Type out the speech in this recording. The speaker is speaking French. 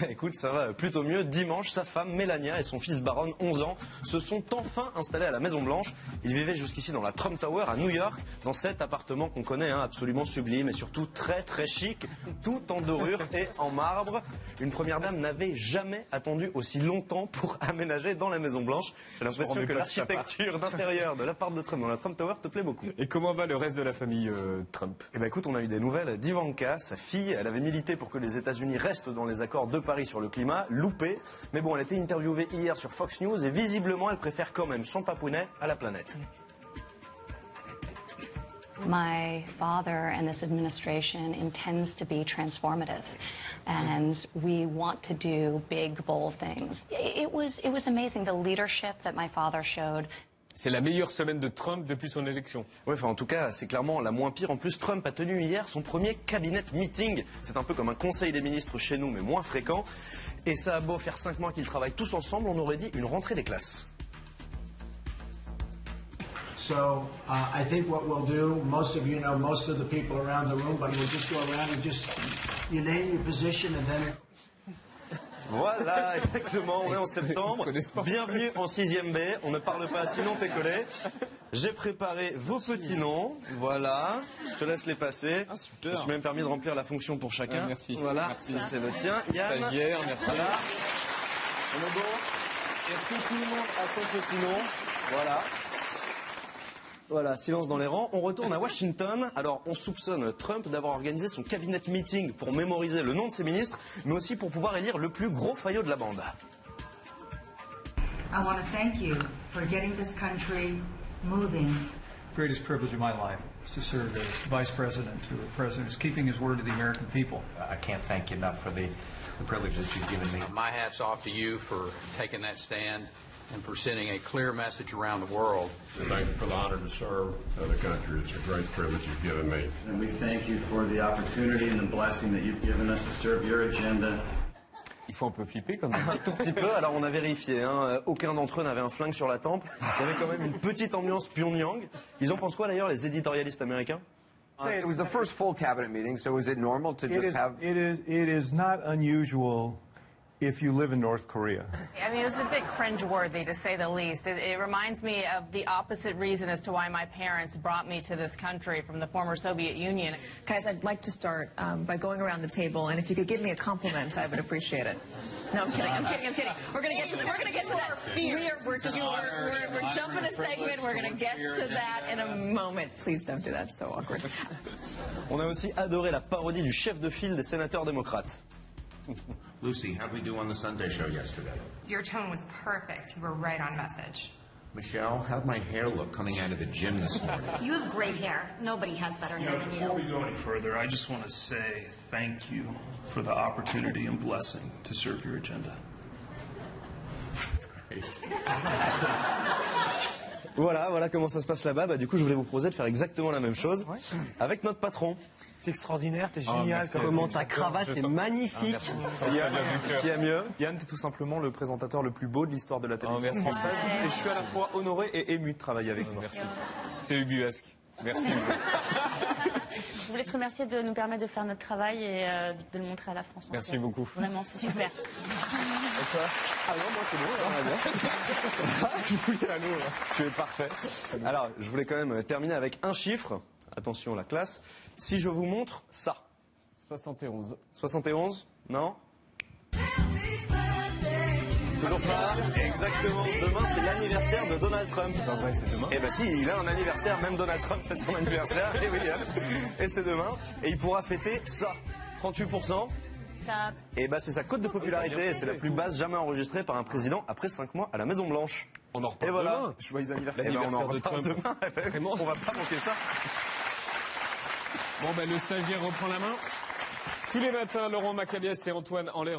Écoute, ça va plutôt mieux. Dimanche, sa femme Melania et son fils Baron, 11 ans, se sont enfin installés à la Maison Blanche. Ils vivaient jusqu'ici dans la Trump Tower à New York, dans cet appartement qu'on connaît, absolument sublime et surtout très très chic, tout en dorure et en marbre. Une première dame n'avait jamais attendu aussi longtemps pour aménager dans la Maison Blanche. J'ai l'impression que l'architecture d'intérieur de l'appart de Trump dans la Trump Tower te plaît beaucoup. Et comment va le reste de la famille Trump? Eh ben écoute, on a eu des nouvelles d'Ivanka, sa fille. Elle avait milité pour que les États-Unis restent dans les accords de Paris sur le climat, loupé. Mais bon, elle a été interviewée hier sur Fox News et visiblement, elle préfère quand même son papounet à la planète. My father and this administration intends to be transformative, and we want to do big, bold things. It was amazing, the leadership that my father showed. C'est la meilleure semaine de Trump depuis son élection. Ouais, enfin en tout cas, c'est clairement la moins pire. En plus, Trump a tenu hier son premier cabinet meeting. C'est un peu comme un conseil des ministres chez nous, mais moins fréquent. Et ça a beau faire 5 mois qu'ils travaillent tous ensemble, on aurait dit une rentrée des classes. So I think what we'll do, most of you know most of the people around the room, but we'll just go around and just, you name your position and then... Voilà, exactement, on est en septembre. Bienvenue en 6e B, on ne parle pas sinon t'es collé. J'ai préparé vos petits noms, voilà, je te laisse les passer. Je me suis même permis de remplir la fonction pour chacun. Merci. Voilà, merci. Ça c'est le tien. Yann, stagiaire, merci. Voilà. On est bon. Est-ce que tout le monde a son petit nom? Voilà. Voilà, silence dans les rangs. On retourne à Washington. Alors, on soupçonne Trump d'avoir organisé son cabinet meeting pour mémoriser le nom de ses ministres, mais aussi pour pouvoir élire le plus gros faillot de la bande. I want to thank you for getting this country moving. Greatest privilege of my life is to serve as vice president to a president who's keeping his word to the American people. I can't thank you enough for the privilege that you've given me. My hat's off to you for taking that stand and for sending a clear message around the world. Thank you for the honor to serve the country. It's a great privilege you've given me. And we thank you for the opportunity and the blessing that you've given us to serve your agenda. Il faut un peu flipper quand même. Un tout petit peu, alors on a vérifié, aucun d'entre eux n'avait un flingue sur la tempe. Il y avait quand même une petite ambiance Pyongyang. Ils en pensent quoi d'ailleurs, les éditorialistes américains? It was the first full cabinet meeting, so is it normal to just have... It is not unusual if you live in North Korea. I mean, it was a bit cringeworthy, to say the least. It reminds me of the opposite reason as to why my parents brought me to this country from the former Soviet Union. Guys, I'd like to start by going around the table, and if you could give me a compliment, I would appreciate it. No, I'm kidding. We're going to get to that. We're jumping a segment. We're going to get to that in a moment. Please don't do that. It's so awkward. On a aussi adoré la parodie du chef de file des sénateurs démocrates. Lucy, how'd we do on the Sunday show yesterday? Your tone was perfect. You were right on message. Michelle, how'd my hair look coming out of the gym this morning? You have great hair. Nobody has better hair than you. Before we go any further, I just want to say thank you for the opportunity and blessing to serve your agenda. That's great. Voilà comment ça se passe là-bas. Bah, du coup, je voulais vous proposer de faire exactement la même chose avec notre patron. T'es extraordinaire, t'es génial. Comment ta cravate est magnifique. Qui a mieux? Yann, t'es tout simplement le présentateur le plus beau de l'histoire de la télévision française. Et je suis à la fois honoré et ému de travailler avec toi. Merci. T'es ubuesque. Merci. Je voulais te remercier de nous permettre de faire notre travail et de le montrer à la France. Merci beaucoup. Vraiment, c'est super. Et toi? Ah non, moi c'est bon, tu es parfait. Alors, je voulais quand même terminer avec un chiffre. Attention la classe. Si je vous montre ça. 71. 71? Non? Toujours pas? Exactement. Demain, c'est l'anniversaire de Donald Trump. C'est pas vrai, c'est demain? Eh ben si, il a un anniversaire. Même Donald Trump fête son anniversaire. Et oui, et c'est demain. Et il pourra fêter ça. 38%. Ça... Et ben c'est sa cote de popularité. C'est la plus basse jamais enregistrée par un président après 5 mois à la Maison Blanche. On en reparle demain. Joyeux anniversaire. L'anniversaire de Trump. Demain. On va pas manquer ça. Bon, ben le stagiaire reprend la main. Tous les matins, Laurent Macabias et Antoine Enlay